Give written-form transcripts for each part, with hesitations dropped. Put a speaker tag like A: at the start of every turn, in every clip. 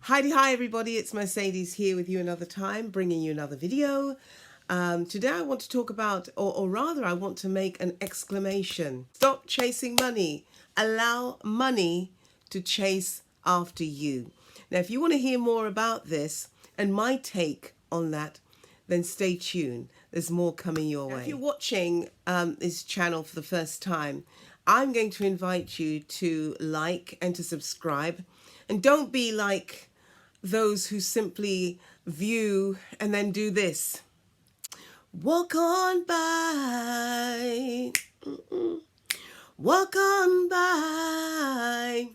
A: Hi everybody, it's Mercedes here with you another time, bringing you another video. Today I want to talk about, or rather I want to make an exclamation. Stop chasing money. Allow money to chase after you. Now if you want to hear more about this and my take on that, then stay tuned. There's more coming your way. If you're watching this channel for the first time, I'm going to invite you to like and to subscribe. And don't be like those who simply view and then do this. Walk on by. Walk on by.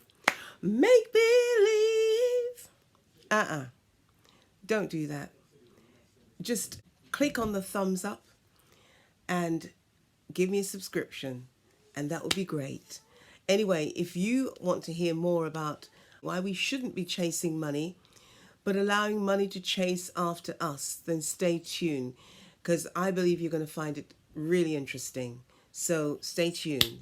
A: Make believe. Don't do that. Just click on the thumbs up and give me a subscription, and that would be great. Anyway, if you want to hear more about why we shouldn't be chasing money, but allowing money to chase after us, then stay tuned, because I believe you're going to find it really interesting. So stay tuned.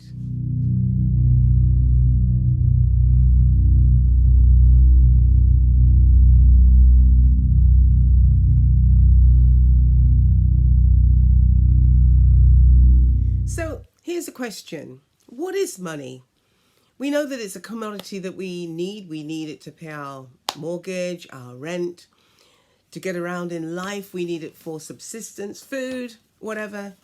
A: So here's a question. What is money? We know that it's a commodity that we need. We need it to pay our mortgage, our rent, to get around in life. We need it for subsistence, food, whatever.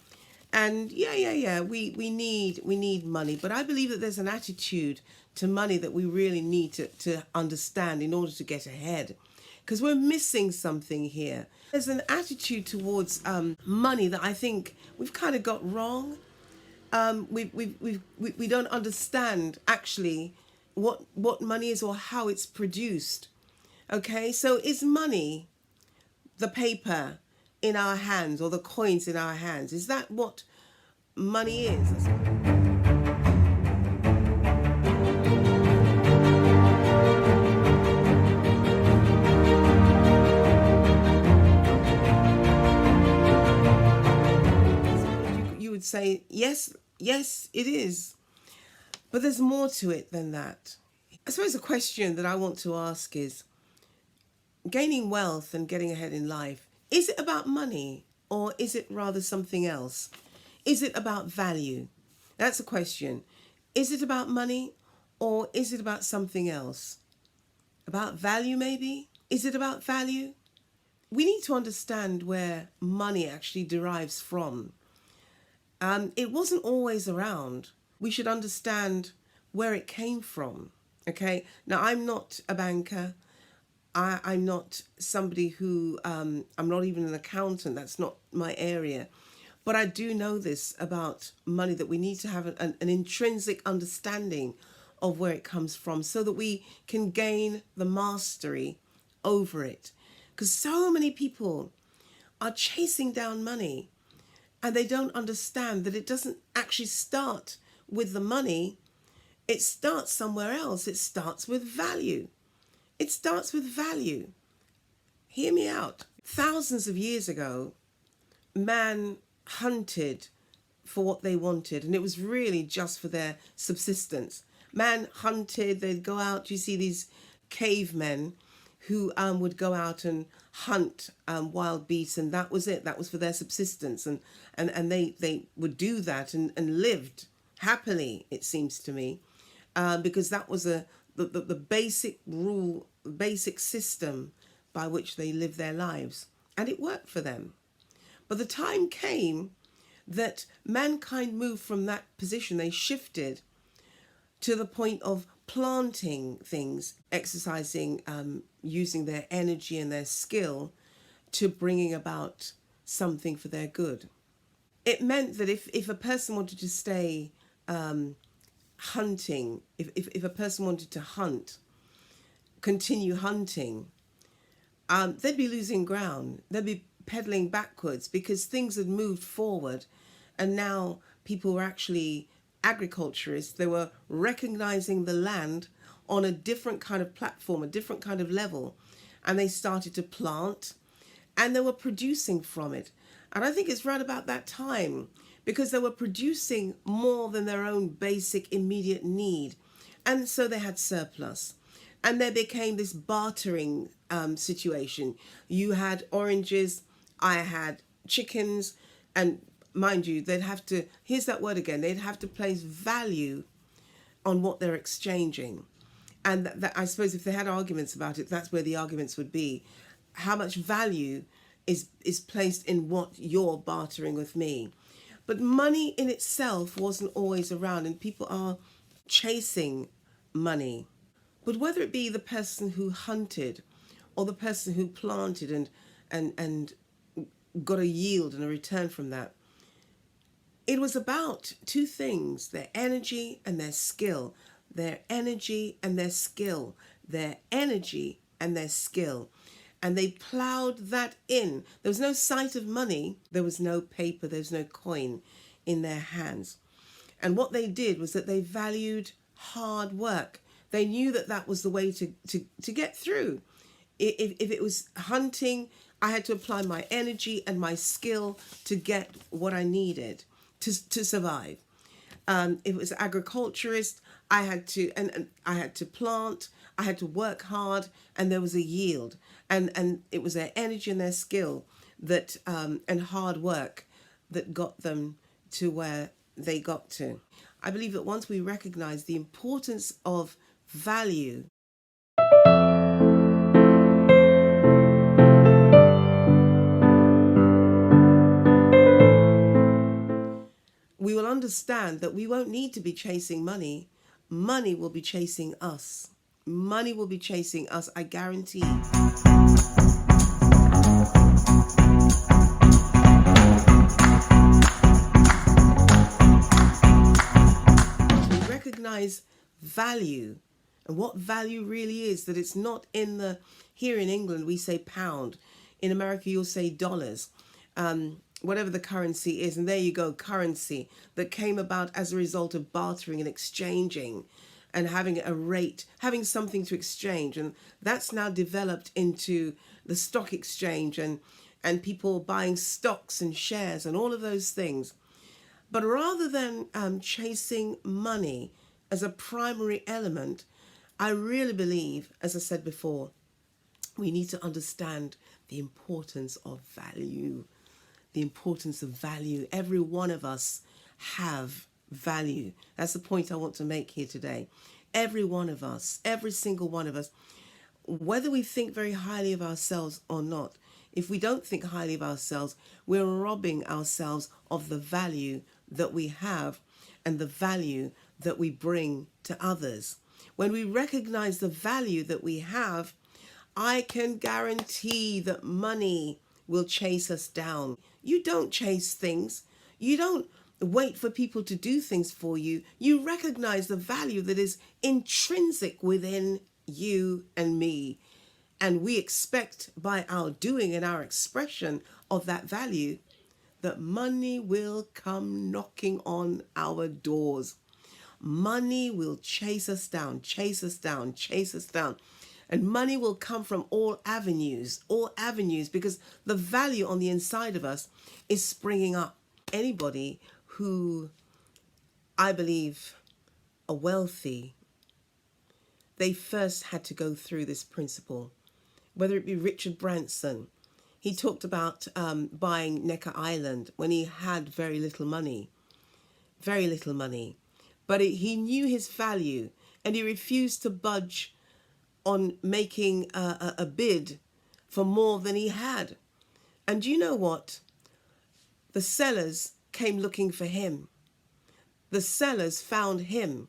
A: And we need money. But I believe that there's an attitude to money that we really need to understand in order to get ahead, because we're missing something here. There's an attitude towards money that I think we've kind of got wrong. We don't understand actually what money is or how it's produced. Okay, so is money the paper in our hands or the coins in our hands? Is that what money is? You would say yes, it is. But there's more to it than that. I suppose the question that I want to ask is, gaining wealth and getting ahead in life, is it about money or is it rather something else? Is it about value? That's a question. Is it about money or is it about something else? About value maybe? Is it about value? We need to understand where money actually derives from. It wasn't always around. We should understand where it came from. Okay, now I'm not a banker. I'm not somebody who, I'm not even an accountant. That's not my area. But I do know this about money, that we need to have an intrinsic understanding of where it comes from so that we can gain the mastery over it. Because so many people are chasing down money and they don't understand that it doesn't actually start with the money. It starts somewhere else. It starts with value. It starts with value. Hear me out. Thousands of years ago, man hunted for what they wanted, and it was really just for their subsistence. Man hunted, they'd go out. You see these cavemen who would go out and hunt wild beasts, and that was it. That was for their subsistence, and they would do that and lived happily, it seems to me, because that was the basic rule, basic system by which they lived their lives, and it worked for them. But the time came that mankind moved from that position. They shifted to the point of planting things, exercising, using their energy and their skill to bringing about something for their good. It meant that if a person wanted to stay hunting, if a person wanted to hunt, continue hunting, they'd be losing ground. They'd be pedaling backwards because things had moved forward, and now people were actually agriculturists. They were recognizing the land on a different kind of platform, a different kind of level, and they started to plant and they were producing from it. And I think it's right about that time, because they were producing more than their own basic immediate need, and so they had surplus. And there became this bartering situation. You had oranges, I had chickens, and mind you, they'd have to, here's that word again, they'd have to place value on what they're exchanging. And that, I suppose if they had arguments about it, that's where the arguments would be. How much value is placed in what you're bartering with me? But money in itself wasn't always around, and people are chasing money. But whether it be the person who hunted or the person who planted and got a yield and a return from that, it was about two things: their energy and their skill. Their energy and their skill. Their energy and their skill. And they plowed that in. There was no sight of money. There was no paper. There was no coin in their hands. And what they did was that they valued hard work. They knew that that was the way to get through. If it was hunting, I had to apply my energy and my skill to get what I needed to survive. If it was agriculturist, I had to and I had to plant, I had to work hard, and there was a yield. And it was their energy and their skill that and hard work that got them to where they got to. I believe that once we recognize the importance of value, we will understand that we won't need to be chasing money. Money will be chasing us. Money will be chasing us, I guarantee. We recognize value and what value really is, that it's not in the, here in England we say pound, in America you'll say dollars, whatever the currency is. And there you go, currency that came about as a result of bartering and exchanging and having a rate, having something to exchange. And that's now developed into the stock exchange and people buying stocks and shares and all of those things. But rather than chasing money as a primary element, I really believe, as I said before, we need to understand the importance of value. The importance of value. Every one of us have value. That's the point I want to make here today. Every one of us, every single one of us, whether we think very highly of ourselves or not, if we don't think highly of ourselves, we're robbing ourselves of the value that we have and the value that we bring to others. When we recognize the value that we have, I can guarantee that money will chase us down. You don't chase things. You don't wait for people to do things for you. You recognize the value that is intrinsic within you and me. And we expect by our doing and our expression of that value that money will come knocking on our doors. Money will chase us down, chase us down, chase us down. And money will come from all avenues, because the value on the inside of us is springing up. Anybody who I believe are wealthy, they first had to go through this principle. Whether it be Richard Branson, he talked about buying Necker Island when he had very little money. But he knew his value and he refused to budge on making a bid for more than he had. And you know what? The sellers came looking for him. The sellers found him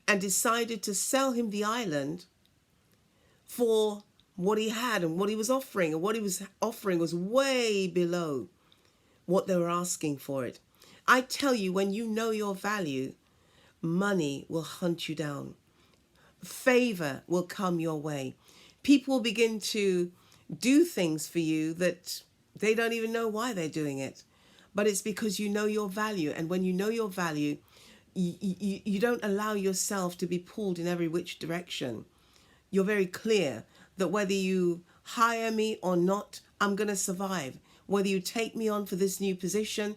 A: and decided to sell him the island for what he had and what he was offering. And what he was offering was way below what they were asking for it. I tell you, when you know your value, money will hunt you down. Favor will come your way. People will begin to do things for you that they don't even know why they're doing it. But it's because you know your value. And when you know your value, you don't allow yourself to be pulled in every which direction. You're very clear that whether you hire me or not, I'm going to survive. Whether you take me on for this new position,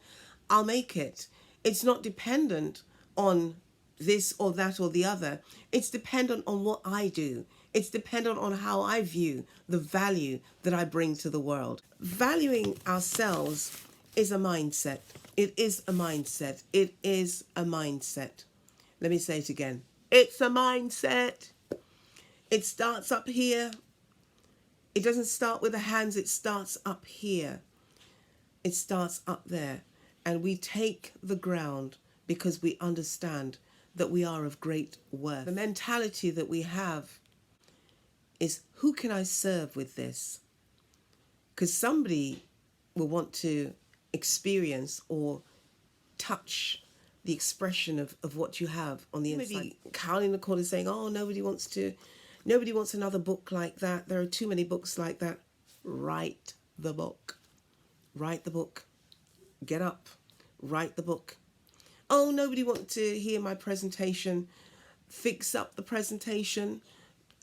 A: I'll make it. It's not dependent on this or that or the other. It's dependent on what I do. It's dependent on how I view the value that I bring to the world. Valuing ourselves is a mindset. It is a mindset. It is a mindset. Let me say it again. It's a mindset. It starts up here. It doesn't start with the hands. It starts up here. It starts up there. And we take the ground because we understand that we are of great worth. The mentality that we have is, who can I serve with this? Because somebody will want to experience or touch the expression of what you have on the inside. Maybe counting the corner saying, oh, nobody wants another book like that. There are too many books like that. Write the book. Write the book. Get up. Write the book. Oh, nobody wants to hear my presentation. Fix up the presentation.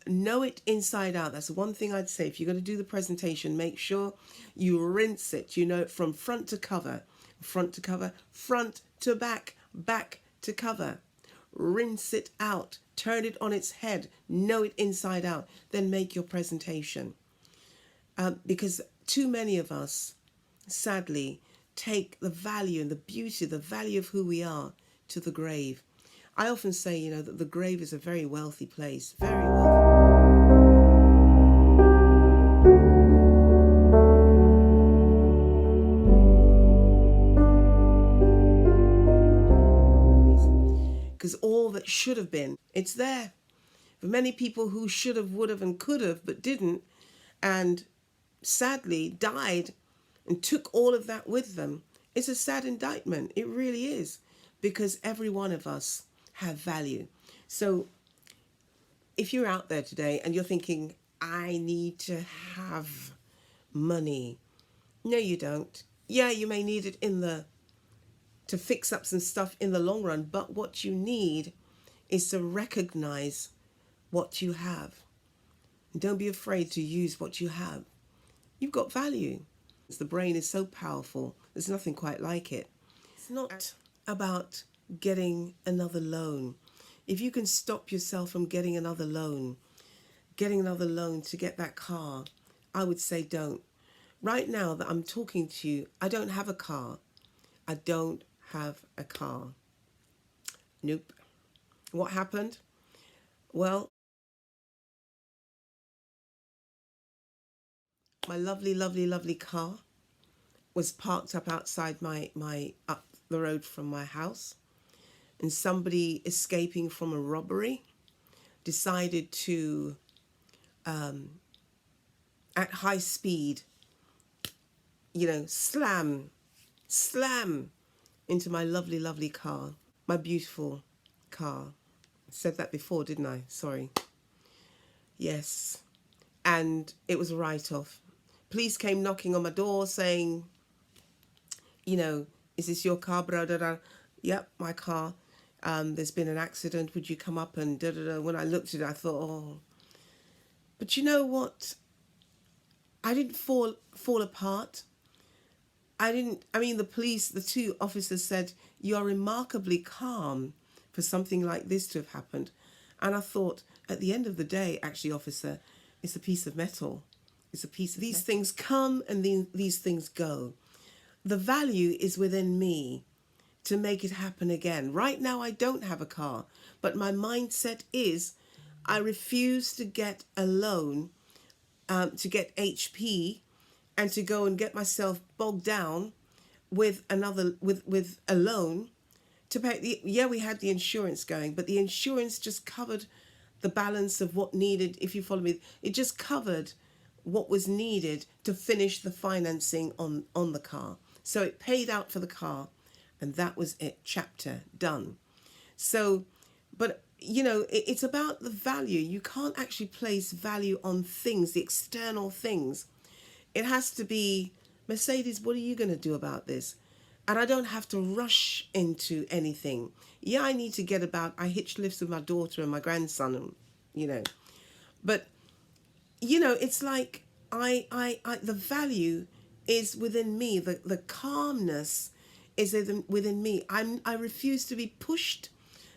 A: Know it inside out. That's one thing I'd say. If you're going to do the presentation, make sure you rinse it. You know it from front to cover, front to cover, front to back, back to cover. Rinse it out. Turn it on its head. Know it inside out. Then make your presentation. Because too many of us, sadly, take the value and the beauty, the value of who we are to the grave. I often say, that the grave is a very wealthy place. Very wealthy. Because all that should have been, it's there. For many people who should have, would have, and could have, but didn't, and sadly died and took all of that with them, it's a sad indictment. It really is. Because every one of us have value. So if you're out there today and you're thinking, I need to have money. No, you don't. Yeah, you may need it to fix up some stuff in the long run, but what you need is to recognize what you have. And don't be afraid to use what you have. You've got value. The brain is so powerful. There's nothing quite like it. It's not about getting another loan. If you can stop yourself from getting another loan to get that car, I would say don't. Right now that I'm talking to you, I don't have a car. I don't have a car. Nope. What happened? Well, my lovely, lovely, lovely car was parked up outside my up the road from my house, and somebody escaping from a robbery decided to at high speed slam into my lovely, lovely car, my beautiful car. I said that before, didn't I? Sorry. Yes. And it was a write-off. Police came knocking on my door saying, is this your car? Blah, blah, blah. Yep, my car. There's been an accident. Would you come up and da da da? When I looked at it, I thought, oh. But you know what? I didn't fall apart. The two officers said, you are remarkably calm for something like this to have happened. And I thought, at the end of the day, actually, officer, it's a piece of metal. It's a piece of these things come and these things go. The value is within me to make it happen again. Right now, I don't have a car, but my mindset is I refuse to get a loan, to get HP, and to go and get myself bogged down with a loan to pay. We had the insurance going, but the insurance just covered the balance of what needed. If you follow me, it just covered what was needed to finish the financing on the car. So it paid out for the car, and that was it. Chapter done. So, but it's about the value. You can't actually place value on things, the external things. It has to be, Mercedes, what are you going to do about this? And I don't have to rush into anything. Yeah, I need to get about, I hitch lifts with my daughter and my grandson, But, it's like the value is within me. The calmness is within me. I refuse to be pushed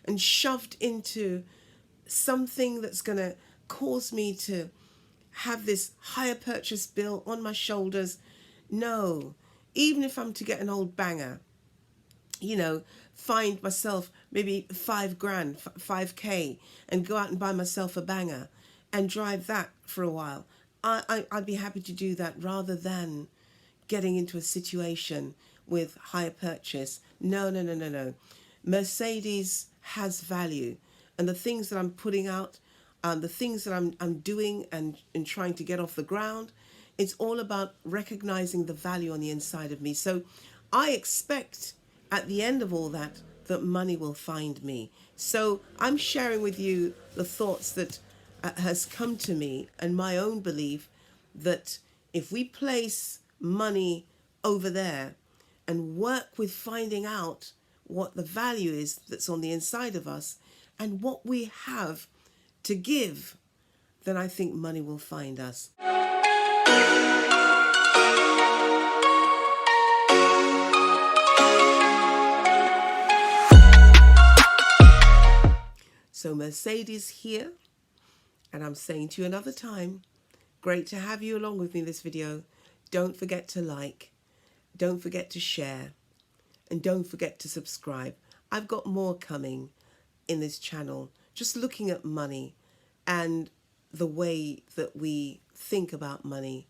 A: and shoved into something that's going to cause me to have this higher purchase bill on my shoulders. No, even if I'm to get an old banger, you know, find myself maybe 5 grand, 5K, and go out and buy myself a banger and drive that for a while. I'd be happy to do that rather than getting into a situation with higher purchase. No, no, no, no, no. Mercedes has value, and the things that I'm putting out, the things that I'm doing and trying to get off the ground, it's all about recognizing the value on the inside of me. So I expect at the end of all that that money will find me. So I'm sharing with you the thoughts that has come to me and my own belief that if we place money over there and work with finding out what the value is that's on the inside of us and what we have to give, then I think money will find us. So Mercedes here, and I'm saying to you another time, great to have you along with me in this video. Don't forget to like, don't forget to share, and don't forget to subscribe. I've got more coming in this channel, just looking at money and the way that we think about money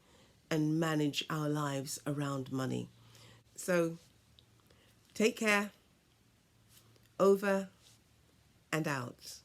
A: and manage our lives around money. So take care. Over and out.